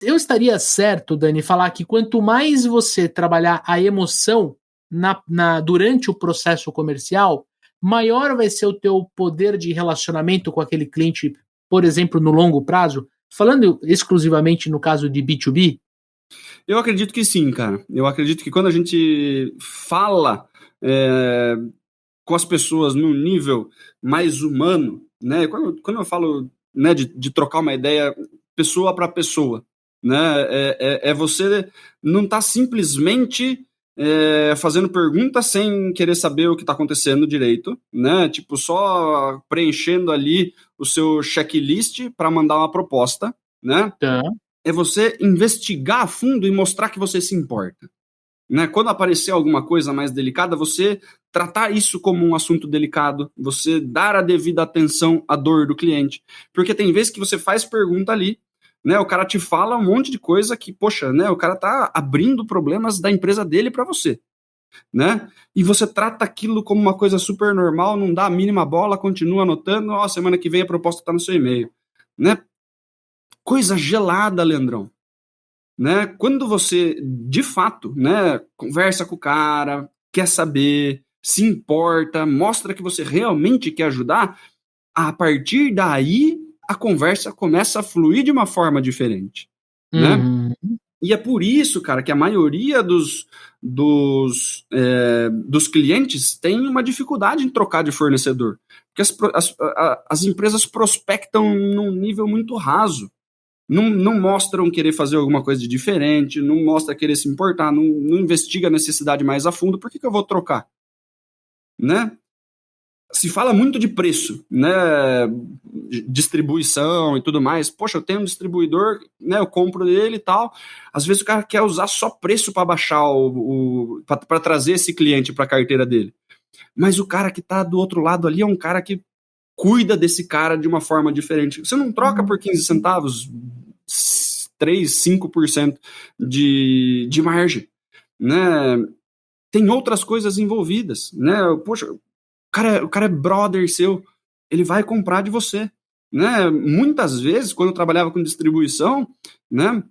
eu estaria certo, Dani, falar que quanto mais você trabalhar a emoção durante o processo comercial, maior vai ser o teu poder de relacionamento com aquele cliente, por exemplo, no longo prazo? Falando exclusivamente no caso de B2B? Eu acredito que sim, cara. Eu acredito que quando a gente fala com as pessoas num nível mais humano, né? Quando eu falo, né, de trocar uma ideia pessoa para pessoa, né? Você não tá simplesmente fazendo perguntas sem querer saber o que está acontecendo direito, né? Tipo, só preenchendo ali o seu checklist para mandar uma proposta, né? Tá. É você investigar a fundo e mostrar que você se importa. Né? Quando aparecer alguma coisa mais delicada, você tratar isso como um assunto delicado, você dar a devida atenção à dor do cliente. Porque tem vezes que você faz pergunta ali, né? O cara te fala um monte de coisa que, poxa, né? O cara tá abrindo problemas da empresa dele para você, né? E você trata aquilo como uma coisa super normal, não dá a mínima bola, continua anotando, ó, semana que vem a proposta tá no seu e-mail, né? Coisa gelada, Leandrão. Né? Quando você, de fato, né, conversa com o cara, quer saber, se importa, mostra que você realmente quer ajudar, a partir daí a conversa começa a fluir de uma forma diferente, né? Uhum. E é por isso, cara, que a maioria dos clientes tem uma dificuldade em trocar de fornecedor. Porque as empresas prospectam num nível muito raso. Não mostram querer fazer alguma coisa de diferente, não mostra querer se importar, não investiga a necessidade mais a fundo, por que eu vou trocar? Né? Se fala muito de preço, né? Distribuição e tudo mais. Poxa, eu tenho um distribuidor, né? Eu compro dele e tal. Às vezes o cara quer usar só preço para baixar para trazer esse cliente para a carteira dele. Mas o cara que está do outro lado ali é um cara que cuida desse cara de uma forma diferente. Você não troca por 15 centavos, 3, 5% de margem, né? Tem outras coisas envolvidas, né? Poxa, o cara é brother seu, ele vai comprar de você, né? Muitas vezes, quando eu trabalhava com distribuição, né,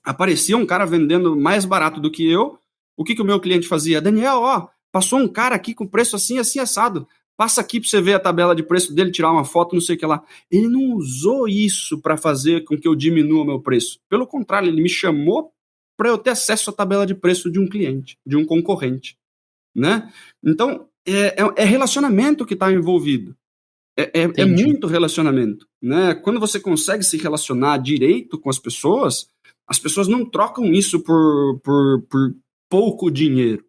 aparecia um cara vendendo mais barato do que eu. O que o meu cliente fazia? Daniel, ó, passou um cara aqui com preço assim, assim, assado. Passa aqui para você ver a tabela de preço dele, tirar uma foto, não sei o que lá. Ele não usou isso para fazer com que eu diminua o meu preço. Pelo contrário, ele me chamou para eu ter acesso à tabela de preço de um cliente, de um concorrente, né? Então, é relacionamento que está envolvido. É muito relacionamento, né? Quando você consegue se relacionar direito com as pessoas não trocam isso por pouco dinheiro.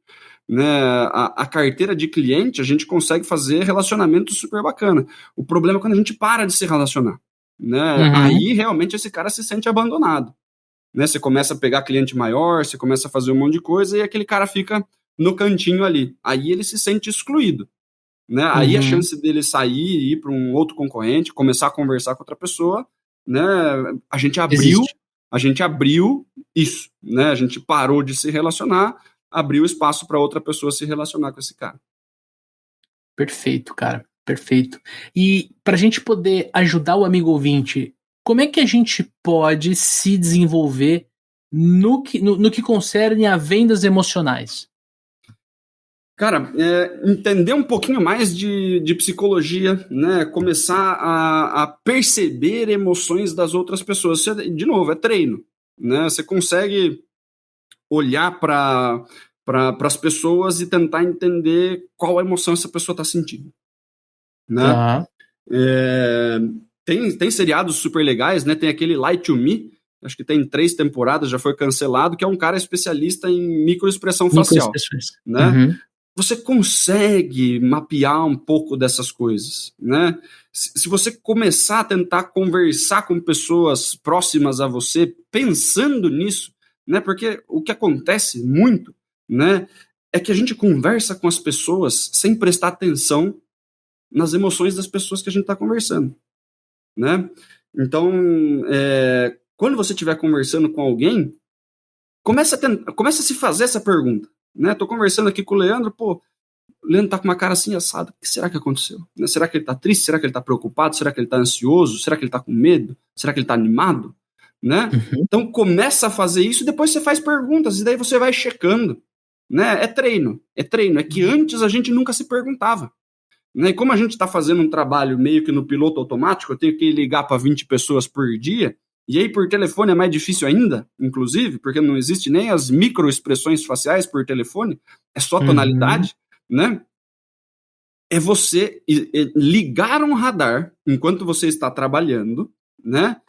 Né, a carteira de cliente, a gente consegue fazer relacionamento super bacana. O problema é quando a gente para de se relacionar. Né? Uhum. Aí realmente esse cara se sente abandonado. Né? Você começa a pegar cliente maior, você começa a fazer um monte de coisa e aquele cara fica no cantinho ali. Aí ele se sente excluído. Né? Uhum. Aí a chance dele sair e ir para um outro concorrente, começar a conversar com outra pessoa, né? A gente abriu isso. Né? A gente parou de se relacionar, abriu espaço para outra pessoa se relacionar com esse cara. Perfeito, cara. Perfeito. E para a gente poder ajudar o amigo ouvinte, como é que a gente pode se desenvolver no que concerne a vendas emocionais? Cara, entender um pouquinho mais de psicologia, né? Começar a perceber emoções das outras pessoas. De novo, é treino. Né? Você consegue olhar para as pessoas e tentar entender qual emoção essa pessoa está sentindo. Né? Tá. Tem seriados super legais, né? Tem aquele Lie to Me, acho que tem 3 temporadas, já foi cancelado, que é um cara especialista em microexpressão facial. Né? Uhum. Você consegue mapear um pouco dessas coisas, né? Se você começar a tentar conversar com pessoas próximas a você, pensando nisso, né? Porque o que acontece muito, né, é que a gente conversa com as pessoas sem prestar atenção nas emoções das pessoas que a gente está conversando, né? Então, quando você estiver conversando com alguém, começa a se fazer essa pergunta. Né? Tô conversando aqui com o Leandro, o Leandro tá com uma cara assim assada, o que será que aconteceu? Né? Será que ele tá triste? Será que ele tá preocupado? Será que ele tá ansioso? Será que ele tá com medo? Será que ele tá animado? né? Uhum. Então começa a fazer isso, depois você faz perguntas, e daí você vai checando, né? É treino, é que antes a gente nunca se perguntava. Né? E como a gente está fazendo um trabalho meio que no piloto automático, eu tenho que ligar para 20 pessoas por dia, e aí por telefone é mais difícil ainda, inclusive, porque não existe nem as microexpressões faciais por telefone, é só tonalidade, né? É você ligar um radar enquanto você está trabalhando, né?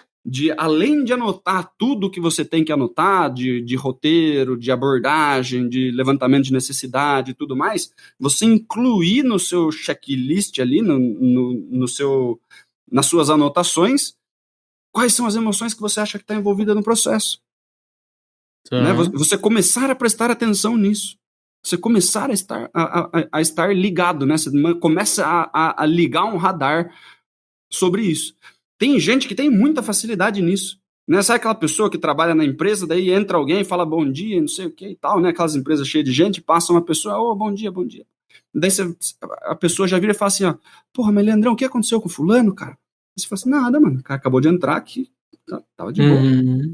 Além de anotar tudo que você tem que anotar, de roteiro, de abordagem, de levantamento de necessidade e tudo mais, você incluir no seu checklist ali, nas suas anotações, quais são as emoções que você acha que está envolvida no processo. Né? Você começar a prestar atenção nisso. Você começar a estar ligado, né? Você começa a ligar um radar sobre isso. Tem gente que tem muita facilidade nisso. Né? Sabe aquela pessoa que trabalha na empresa, daí entra alguém e fala bom dia, não sei o que e tal, né? Aquelas empresas cheias de gente, passa uma pessoa, ô, bom dia, bom dia. Daí a pessoa já vira e fala assim, ó, porra, mas Leandrão, o que aconteceu com o fulano, cara? Aí você fala assim, nada, mano, o cara acabou de entrar aqui, tava de boa.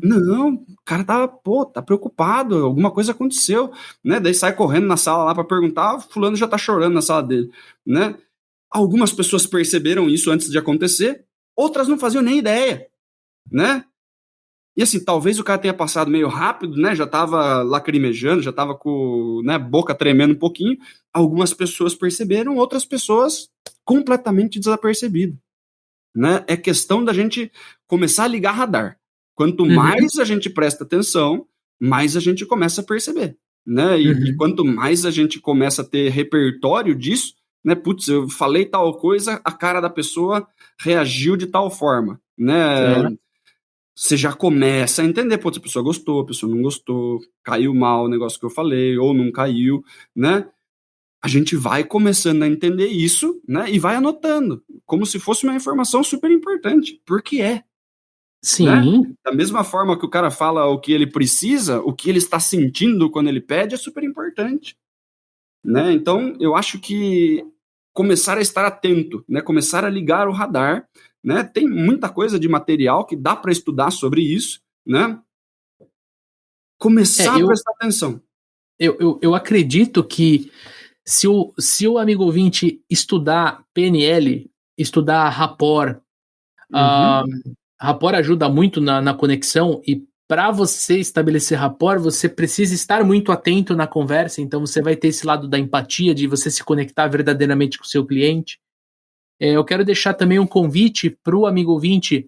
Não, o cara tá preocupado, alguma coisa aconteceu, né? Daí sai correndo na sala lá pra perguntar, fulano já tá chorando na sala dele, né? Algumas pessoas perceberam isso antes de acontecer, outras não faziam nem ideia, né? E assim, talvez o cara tenha passado meio rápido, né? Já tava lacrimejando, já tava com, né, boca tremendo um pouquinho. Algumas pessoas perceberam, outras pessoas completamente desapercebidas, né? É questão da gente começar a ligar radar. Quanto mais a gente presta atenção, mais a gente começa a perceber, né? E quanto mais a gente começa a ter repertório disso, né? Putz, eu falei tal coisa, a cara da pessoa reagiu de tal forma, né? Você já começa a entender, putz, a pessoa gostou, a pessoa não gostou, caiu mal o negócio que eu falei, ou não caiu, né? A gente vai começando a entender isso, né? E vai anotando, como se fosse uma informação super importante, porque é. Sim. Né? Da mesma forma que o cara fala o que ele precisa, o que ele está sentindo quando ele pede é super importante. Né? Então, eu acho que começar a estar atento, né? Começar a ligar o radar, né? Tem muita coisa de material que dá para estudar sobre isso, né? Começar a prestar atenção. Eu acredito que se o amigo ouvinte estudar PNL, estudar Rapport, Rapport ajuda muito na conexão, e para você estabelecer rapport, você precisa estar muito atento na conversa, então você vai ter esse lado da empatia, de você se conectar verdadeiramente com o seu cliente. Eu quero deixar também um convite para o amigo ouvinte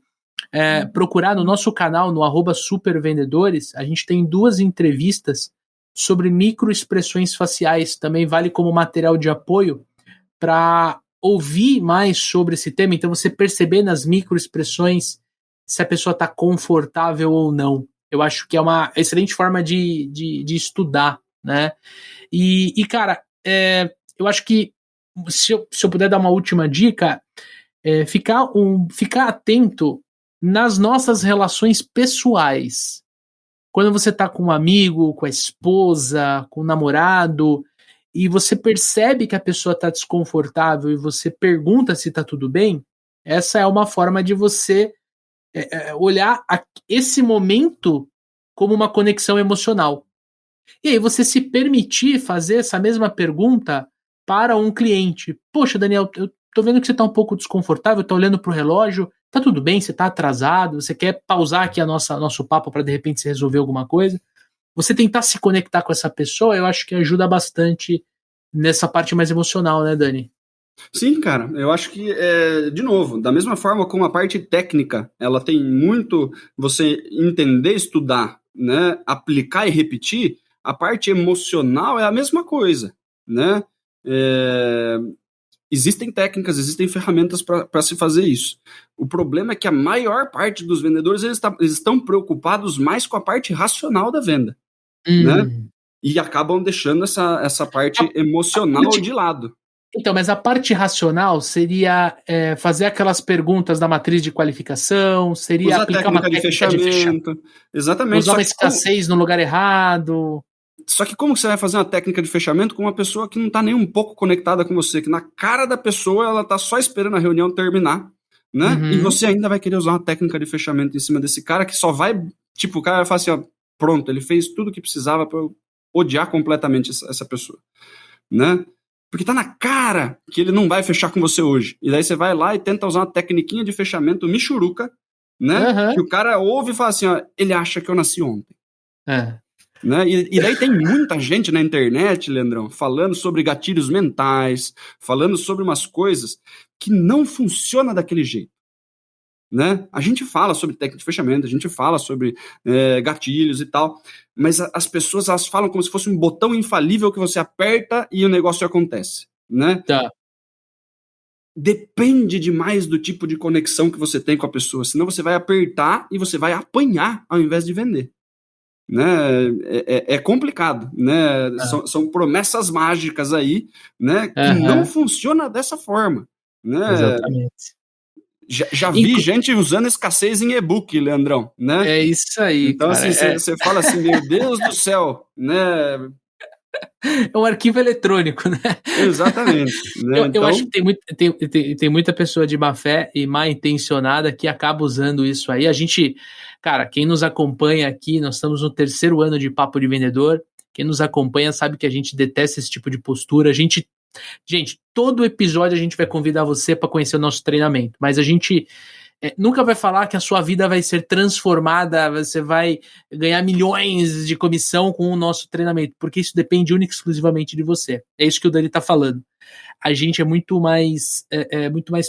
procurar no nosso canal, no @supervendedores, a gente tem 2 entrevistas sobre microexpressões faciais, também vale como material de apoio para ouvir mais sobre esse tema, então você perceber nas microexpressões se a pessoa está confortável ou não. Eu acho que é uma excelente forma de estudar, né? E cara, eu acho que se eu puder dar uma última dica, ficar atento nas nossas relações pessoais. Quando você está com um amigo, com a esposa, com o namorado, e você percebe que a pessoa está desconfortável e você pergunta se está tudo bem, essa é uma forma de você olhar esse momento como uma conexão emocional. E aí você se permitir fazer essa mesma pergunta para um cliente. Poxa, Daniel, eu tô vendo que você tá um pouco desconfortável, tá olhando pro relógio, tá tudo bem, você tá atrasado, você quer pausar aqui nosso papo para de repente você resolver alguma coisa. Você tentar se conectar com essa pessoa, eu acho que ajuda bastante nessa parte mais emocional, né, Dani? Sim, cara, eu acho que, de novo, da mesma forma como a parte técnica, ela tem muito você entender, estudar, né, aplicar e repetir, a parte emocional é a mesma coisa, né? Existem técnicas, existem ferramentas para se fazer isso. O problema é que a maior parte dos vendedores eles estão preocupados mais com a parte racional da venda, né? E acabam deixando essa parte emocional de lado. Então, mas a parte racional seria fazer aquelas perguntas da matriz de qualificação, seria usar aplicar técnica uma técnica de fechamento. Exatamente. Usar uma escassez no lugar errado. Só que como você vai fazer uma técnica de fechamento com uma pessoa que não está nem um pouco conectada com você, que na cara da pessoa ela está só esperando a reunião terminar né? Uhum. E você ainda vai querer usar uma técnica de fechamento em cima desse cara que só vai, tipo, o cara vai falar assim, ó, pronto, ele fez tudo o que precisava pra eu odiar completamente essa pessoa, né? Porque tá na cara que ele não vai fechar com você hoje. E daí você vai lá e tenta usar uma tecniquinha de fechamento michuruca, né? Uhum. Que o cara ouve e fala assim, ó, ele acha que eu nasci ontem. É. Né? E daí tem muita gente na internet, Leandrão, falando sobre gatilhos mentais, falando sobre umas coisas que não funcionam daquele jeito. Né? A gente fala sobre técnica de fechamento, a gente fala sobre gatilhos e tal, mas as pessoas elas falam como se fosse um botão infalível que você aperta e o negócio acontece. Né? Tá. Depende demais do tipo de conexão que você tem com a pessoa, senão você vai apertar e você vai apanhar ao invés de vender. Né? É complicado, né? São promessas mágicas aí, né? Que não funciona dessa forma, né? Exatamente. Já vi gente usando escassez em e-book, Leandrão, né? É isso aí, então, cara. assim, você fala assim, meu Deus do céu, né? É um arquivo eletrônico, né? Exatamente. Né? Eu acho que tem muita pessoa de má fé e mal intencionada que acaba usando isso aí. A gente, cara, quem nos acompanha aqui, nós estamos no 3º ano de Papo de Vendedor. Quem nos acompanha sabe que a gente detesta esse tipo de postura. Gente, todo episódio a gente vai convidar você para conhecer o nosso treinamento, mas a gente nunca vai falar que a sua vida vai ser transformada, você vai ganhar milhões de comissão com o nosso treinamento, porque isso depende única e exclusivamente de você. É isso que o Dani está falando. A gente é muito mais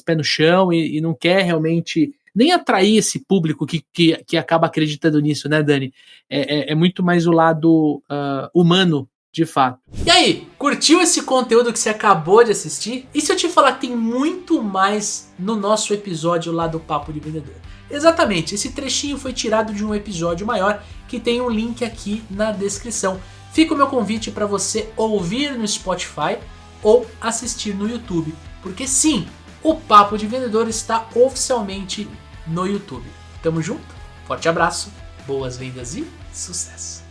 pé no chão e não quer realmente nem atrair esse público que acaba acreditando nisso, né, Dani? É muito mais o lado humano, de fato. E aí, curtiu esse conteúdo que você acabou de assistir? E se eu te falar que tem muito mais no nosso episódio lá do Papo de Vendedor? Exatamente, esse trechinho foi tirado de um episódio maior que tem um link aqui na descrição. Fica o meu convite para você ouvir no Spotify ou assistir no YouTube, porque sim, o Papo de Vendedor está oficialmente no YouTube. Tamo junto, forte abraço, boas vendas e sucesso!